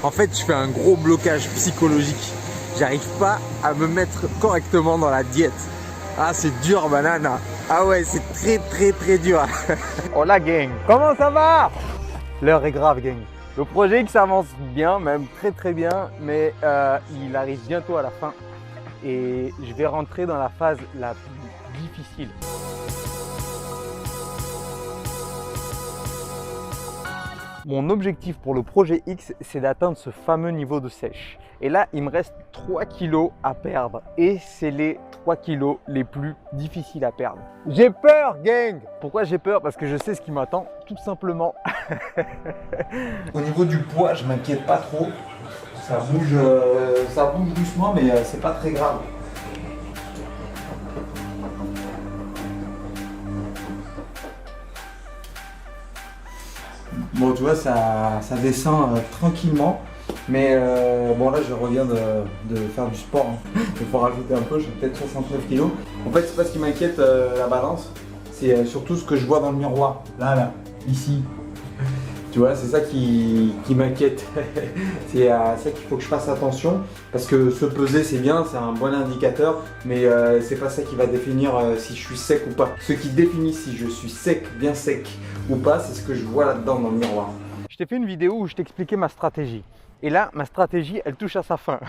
En fait, je fais un gros blocage psychologique. J'arrive pas à me mettre correctement dans la diète. Ah, c'est dur, banana. Ah ouais, c'est très dur. Oh la gang, comment ça va? L'heure est grave, gang. Le projet X avance bien, même très bien, mais il arrive bientôt à la fin. Et je vais rentrer dans la phase la plus difficile. Mon objectif pour le projet X, c'est d'atteindre ce fameux niveau de sèche. Et là, il me reste 3 kilos à perdre. Et c'est les 3 kilos les plus difficiles à perdre. J'ai peur, gang! Pourquoi j'ai peur? Parce que je sais ce qui m'attend, tout simplement. Au niveau du poids, je m'inquiète pas trop. Ça bouge doucement, mais c'est pas très grave. Bon, tu vois, ça descend tranquillement. Mais bon, là, je reviens de faire du sport. Il faut rajouter un peu, j'ai peut-être 69 kilos. En fait, c'est pas ce qui m'inquiète la balance. C'est surtout ce que je vois dans le miroir. Là, ici. Tu vois, c'est ça qui m'inquiète. C'est à ça qu'il faut que je fasse attention. Parce que se peser, c'est bien, c'est un bon indicateur. Mais c'est pas ça qui va définir si je suis sec ou pas. Ce qui définit si je suis sec, bien sec ou pas, c'est ce que je vois là-dedans dans le miroir. Je t'ai fait une vidéo où je t'expliquais ma stratégie. Et là, ma stratégie, elle touche à sa fin.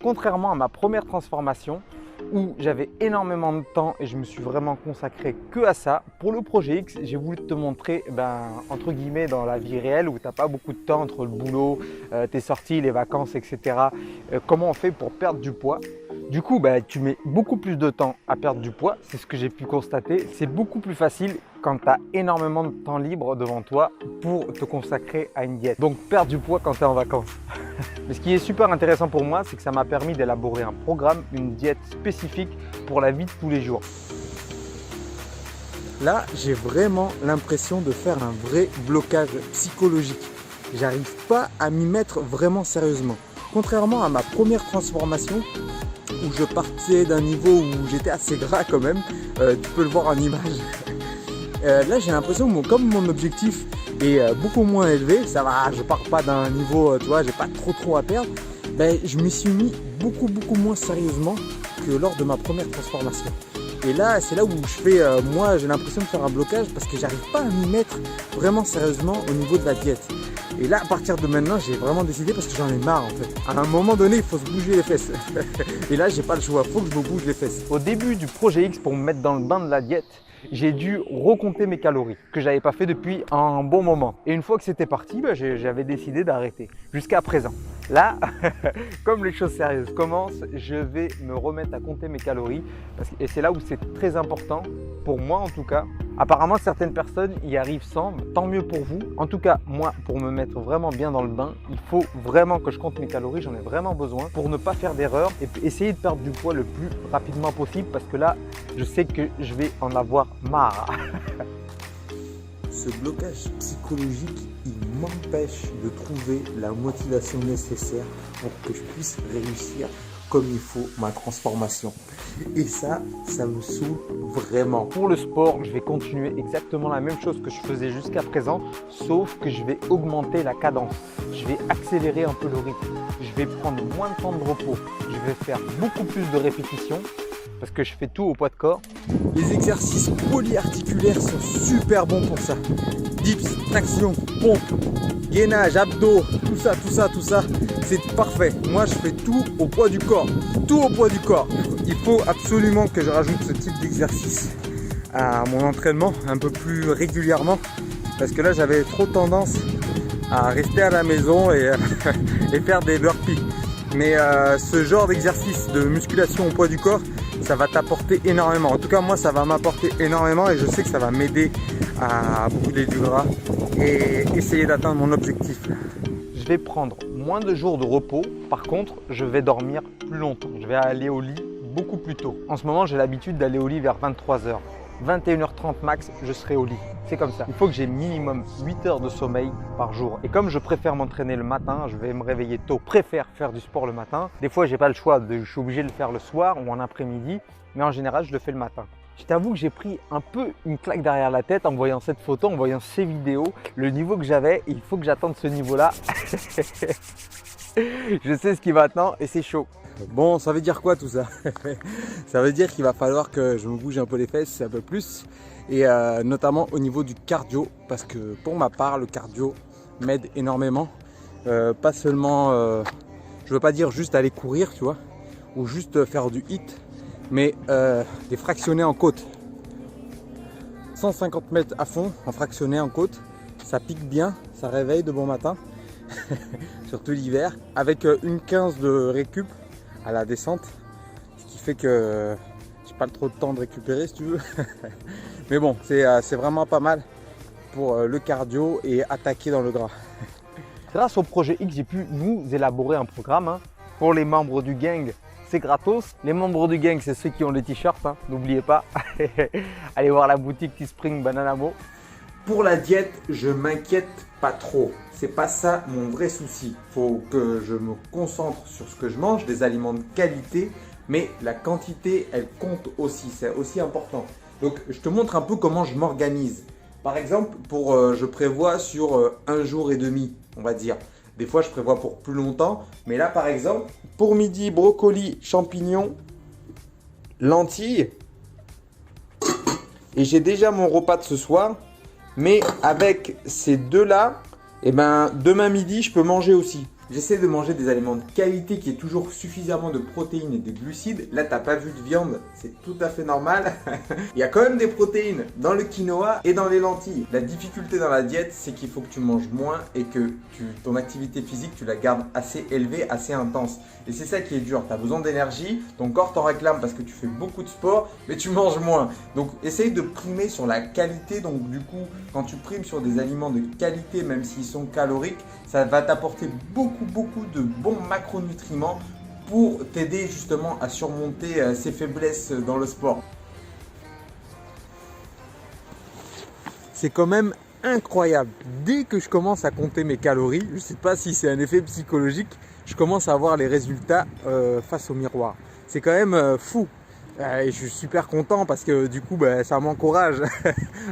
Contrairement à ma première transformation, où j'avais énormément de temps et je me suis vraiment consacré que à ça, pour le projet X, j'ai voulu te montrer, entre guillemets, dans la vie réelle où tu n'as pas beaucoup de temps entre le boulot, tes sorties, les vacances, etc. Comment on fait pour perdre du poids. Du coup, tu mets beaucoup plus de temps à perdre du poids, c'est ce que j'ai pu constater. C'est beaucoup plus facile quand tu as énormément de temps libre devant toi pour te consacrer à une diète. Donc, perdre du poids quand tu es en vacances. Mais ce qui est super intéressant pour moi, c'est que ça m'a permis d'élaborer un programme, une diète spécifique pour la vie de tous les jours. Là, j'ai vraiment l'impression de faire un vrai blocage psychologique. J'arrive pas à m'y mettre vraiment sérieusement. Contrairement à ma première transformation, où je partais d'un niveau où j'étais assez gras quand même, tu peux le voir en image. Là, j'ai l'impression que comme mon objectif est beaucoup moins élevé, ça va, je pars pas d'un niveau, tu vois, j'ai pas trop à perdre, je me suis mis beaucoup moins sérieusement que lors de ma première transformation. Et là, c'est là où je fais, moi, j'ai l'impression de faire un blocage parce que j'arrive pas à m'y mettre vraiment sérieusement au niveau de la diète. Et là, à partir de maintenant, j'ai vraiment décidé parce que j'en ai marre en fait. À un moment donné, il faut se bouger les fesses. Et là, j'ai pas le choix, il faut que je me bouge les fesses. Au début du projet X, pour me mettre dans le bain de la diète, j'ai dû recompter mes calories, que j'avais pas fait depuis un bon moment. Et une fois que c'était parti, j'avais décidé d'arrêter, jusqu'à présent. Là, comme les choses sérieuses commencent, je vais me remettre à compter mes calories. Et c'est là où c'est très important, pour moi en tout cas. Apparemment, certaines personnes y arrivent sans, tant mieux pour vous. En tout cas, moi, pour me mettre vraiment bien dans le bain, il faut vraiment que je compte mes calories, j'en ai vraiment besoin pour ne pas faire d'erreur et essayer de perdre du poids le plus rapidement possible parce que là, je sais que je vais en avoir marre. Ce blocage psychologique, il m'empêche de trouver la motivation nécessaire pour que je puisse réussir comme il faut ma transformation. Et ça me saoule vraiment. Pour le sport, je vais continuer exactement la même chose que je faisais jusqu'à présent, sauf que je vais augmenter la cadence. Je vais accélérer un peu le rythme. Je vais prendre moins de temps de repos. Je vais faire beaucoup plus de répétitions parce que je fais tout au poids de corps. Les exercices polyarticulaires sont super bons pour ça. Dips, traction, pompe, gainage, abdos, tout ça, c'est parfait. Moi, je fais tout au poids du corps. Tout au poids du corps. Il faut absolument que je rajoute ce type d'exercice à mon entraînement un peu plus régulièrement. Parce que là, j'avais trop tendance à rester à la maison et faire des burpees. Mais ce genre d'exercice de musculation au poids du corps, ça va t'apporter énormément. En tout cas, moi, ça va m'apporter énormément et je sais que ça va m'aider à brûler du gras et essayer d'atteindre mon objectif. Je vais prendre moins de jours de repos. Par contre, je vais dormir plus longtemps. Je vais aller au lit beaucoup plus tôt. En ce moment, j'ai l'habitude d'aller au lit vers 23 h. 21h30 max, je serai au lit. C'est comme ça. Il faut que j'ai minimum 8 heures de sommeil par jour. Et comme je préfère m'entraîner le matin, je vais me réveiller tôt. Je préfère faire du sport le matin. Des fois, j'ai pas le choix. Je suis obligé de le faire le soir ou en après-midi. Mais en général, je le fais le matin. Je t'avoue que j'ai pris un peu une claque derrière la tête en voyant cette photo, en voyant ces vidéos, le niveau que j'avais. Il faut que j'attende ce niveau-là. Je sais ce qui m'attend et c'est chaud. Bon, ça veut dire quoi tout ça? Ça veut dire qu'il va falloir que je me bouge un peu les fesses, un peu plus. Et notamment au niveau du cardio. Parce que pour ma part, le cardio m'aide énormément. Pas seulement, je veux pas dire juste aller courir, tu vois, ou juste faire du hit. Mais des fractionnés en côte. 150 mètres à fond en fractionné en côte. Ça pique bien, ça réveille de bon matin. Surtout l'hiver. Avec une 15 de récup à la descente. Ce qui fait que j'ai pas trop de temps de récupérer si tu veux. Mais bon, c'est vraiment pas mal pour le cardio et attaquer dans le gras. Grâce au projet X, j'ai pu nous élaborer un programme hein. Pour les membres du gang. C'est gratos. Les membres du gang, c'est ceux qui ont les t-shirts, hein. N'oubliez pas. Allez voir la boutique Teespring Bananamo. Pour la diète, je m'inquiète pas trop. C'est pas ça mon vrai souci. Faut que je me concentre sur ce que je mange, des aliments de qualité, mais la quantité, elle compte aussi. C'est aussi important. Donc, je te montre un peu comment je m'organise. Par exemple, je prévois sur 1 jour et demi, on va dire. Des fois, je prévois pour plus longtemps. Mais là, par exemple, pour midi, brocoli, champignons, lentilles. Et j'ai déjà mon repas de ce soir. Mais avec ces deux-là, eh ben, demain midi, je peux manger aussi. J'essaie de manger des aliments de qualité qui aient toujours suffisamment de protéines et de glucides. Là, tu n'as pas vu de viande, c'est tout à fait normal. Il y a quand même des protéines dans le quinoa et dans les lentilles. La difficulté dans la diète, c'est qu'il faut que tu manges moins et que ton activité physique, tu la gardes assez élevée, assez intense. Et c'est ça qui est dur. Tu as besoin d'énergie, ton corps t'en réclame parce que tu fais beaucoup de sport, mais tu manges moins. Donc, essaye de primer sur la qualité. Donc, du coup, quand tu primes sur des aliments de qualité, même s'ils sont caloriques, ça va t'apporter beaucoup de bons macronutriments pour t'aider justement à surmonter ces faiblesses dans le sport. C'est quand même incroyable. Dès que je commence à compter mes calories, je ne sais pas si c'est un effet psychologique, je commence à voir les résultats face au miroir. C'est quand même fou. Et je suis super content parce que du coup ça m'encourage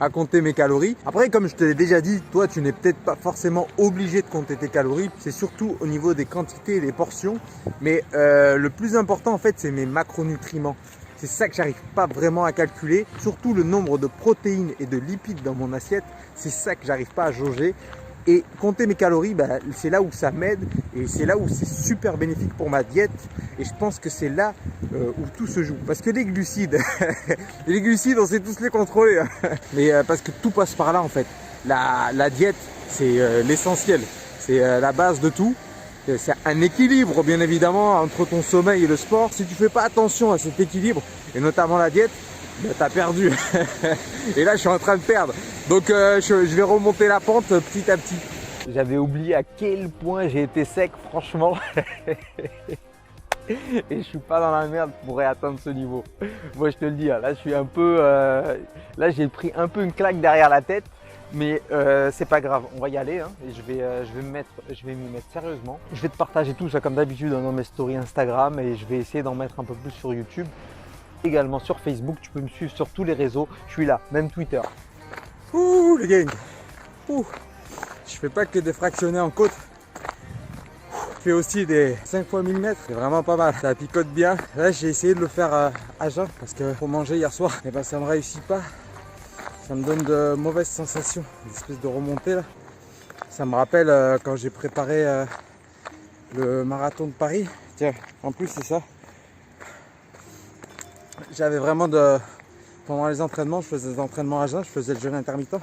à compter mes calories. Après, comme je te l'ai déjà dit, toi tu n'es peut-être pas forcément obligé de compter tes calories. C'est surtout au niveau des quantités et des portions. Mais le plus important en fait, c'est mes macronutriments. C'est ça que j'arrive pas vraiment à calculer. Surtout le nombre de protéines et de lipides dans mon assiette. C'est ça que j'arrive pas à jauger. Et compter mes calories, c'est là où ça m'aide et c'est là où c'est super bénéfique pour ma diète. Et je pense que c'est là où tout se joue. Parce que les glucides, les glucides, on sait tous les contrôler. Mais parce que tout passe par là en fait. La diète, c'est l'essentiel. C'est la base de tout. C'est un équilibre bien évidemment entre ton sommeil et le sport. Si tu fais pas attention à cet équilibre, et notamment la diète, tu as perdu. Et là, je suis en train de perdre. Donc, je vais remonter la pente petit à petit. J'avais oublié à quel point j'ai été sec, franchement. Et je suis pas dans la merde pour atteindre ce niveau. Moi, je te le dis, là, je suis un peu... là, j'ai pris un peu une claque derrière la tête. Mais c'est pas grave, on va y aller hein, et je vais m'y mettre sérieusement. Je vais te partager tout ça comme d'habitude dans mes stories Instagram et je vais essayer d'en mettre un peu plus sur YouTube. Également sur Facebook, tu peux me suivre sur tous les réseaux, je suis là, même Twitter. Ouh les gangs, ouh. Je fais pas que des fractionnés en côte. Je fais aussi des 5 x 1000 mètres, c'est vraiment pas mal, ça picote bien. Là j'ai essayé de le faire à jeun parce que pour manger hier soir, et ça ne réussit pas. Ça me donne de mauvaises sensations, une espèce de remontée là. Ça me rappelle quand j'ai préparé le marathon de Paris. Tiens, en plus c'est ça. J'avais vraiment pendant les entraînements, je faisais des entraînements à jeun, je faisais le jeûne intermittent.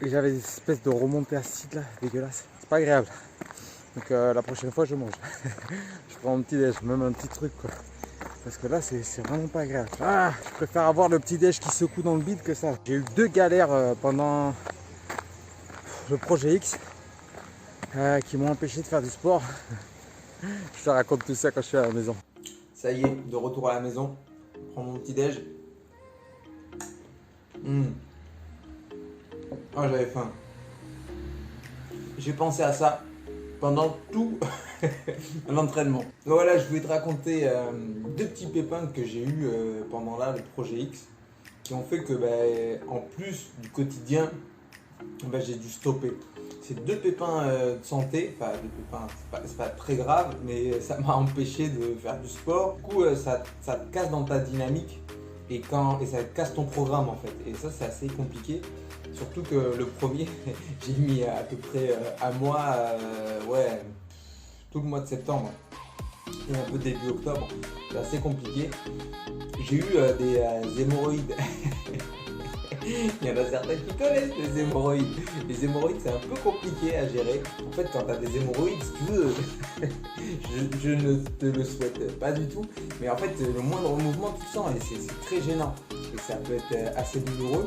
Et j'avais des espèces de remontées acides là, dégueulasses. C'est pas agréable. Donc la prochaine fois je mange. Je prends un petit déj, même un petit truc quoi. Parce que là, c'est vraiment pas agréable. Ah, je préfère avoir le petit déj qui secoue dans le bide que ça. J'ai eu 2 galères pendant le projet X qui m'ont empêché de faire du sport. Je te raconte tout ça quand je suis à la maison. Ça y est, de retour à la maison. Je prends mon petit déj. Ah, j'avais faim. J'ai pensé à ça pendant tout l'entraînement. Voilà, je voulais te raconter 2 petits pépins que j'ai eu pendant là le projet X. qui ont fait que en plus du quotidien, j'ai dû stopper. C'est 2 pépins de santé, enfin 2 pépins, c'est pas très grave, mais ça m'a empêché de faire du sport. Du coup, ça te casse dans ta dynamique et ça te casse ton programme en fait. Et ça, c'est assez compliqué. Surtout que le premier, j'ai mis à peu près un mois, tout le mois de septembre et un peu début octobre. C'est assez compliqué. J'ai eu des hémorroïdes. Il y en a certains qui connaissent les hémorroïdes. Les hémorroïdes, c'est un peu compliqué à gérer. En fait, quand tu as des hémorroïdes, si tu veux, je ne te le souhaite pas du tout. Mais en fait, le moindre mouvement, tu le sens et c'est très gênant. Et ça peut être assez douloureux.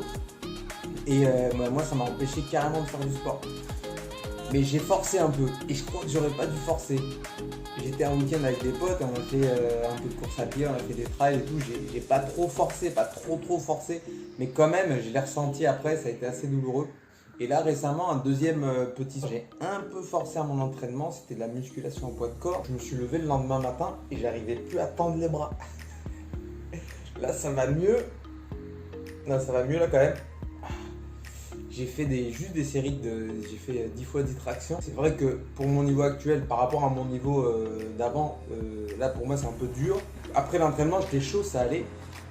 Et moi, ça m'a empêché carrément de faire du sport. Mais j'ai forcé un peu. Et je crois que j'aurais pas dû forcer. J'étais un week-end avec des potes, on a fait un peu de course à pied, on a fait des trails et tout. J'ai pas trop forcé, pas trop forcé. Mais quand même, je l'ai ressenti après, ça a été assez douloureux. Et là, récemment, un deuxième j'ai un peu forcé à mon entraînement. C'était de la musculation au poids de corps. Je me suis levé le lendemain matin et j'arrivais plus à tendre les bras. Là, ça va mieux. Non, ça va mieux là quand même. J'ai fait juste des séries j'ai fait 10 fois 10 tractions. C'est vrai que pour mon niveau actuel, par rapport à mon niveau d'avant, là pour moi c'est un peu dur. Après l'entraînement, j'étais chaud, ça allait.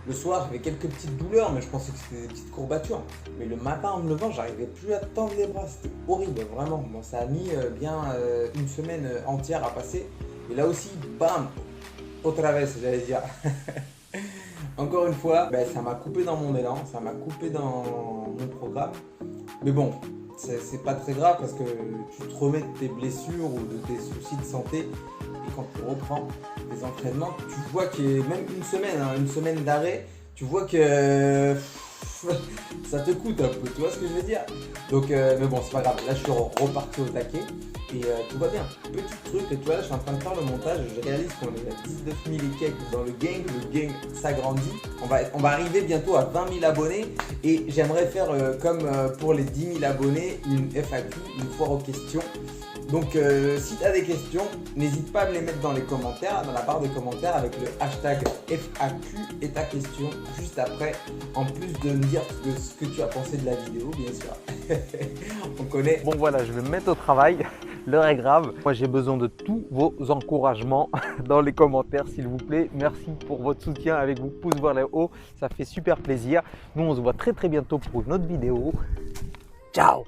Le soir, j'avais quelques petites douleurs, mais je pensais que c'était des petites courbatures. Mais le matin, en me levant, j'arrivais plus à tendre les bras. C'était horrible, vraiment. Bon, ça a mis bien une semaine entière à passer. Et là aussi, bam, otra vez, j'allais dire. Encore une fois, ça m'a coupé dans mon élan, ça m'a coupé dans mon programme. Mais bon, c'est pas très grave parce que tu te remets de tes blessures ou de tes soucis de santé. Et quand tu reprends tes entraînements, tu vois que même une semaine d'arrêt, tu vois que ça te coûte un peu, tu vois ce que je veux dire. Donc, mais bon, c'est pas grave, là je suis reparti au taquet. Et tout va bien. Petit truc, et tu vois là je suis en train de faire le montage, je réalise qu'on est à 19 000 et quelques dans le gang s'agrandit. On va arriver bientôt à 20 000 abonnés et j'aimerais faire comme pour les 10 000 abonnés, une FAQ, une foire aux questions. Donc si tu as des questions, n'hésite pas à me les mettre dans les commentaires, dans la barre de commentaires avec le hashtag FAQ et ta question juste après, en plus de me dire ce que tu as pensé de la vidéo bien sûr. On connaît. Bon voilà, je vais me mettre au travail. L'heure est grave. Moi, j'ai besoin de tous vos encouragements dans les commentaires, s'il vous plaît. Merci pour votre soutien avec vos pouces vers le haut. Ça fait super plaisir. Nous, on se voit très bientôt pour une autre vidéo. Ciao!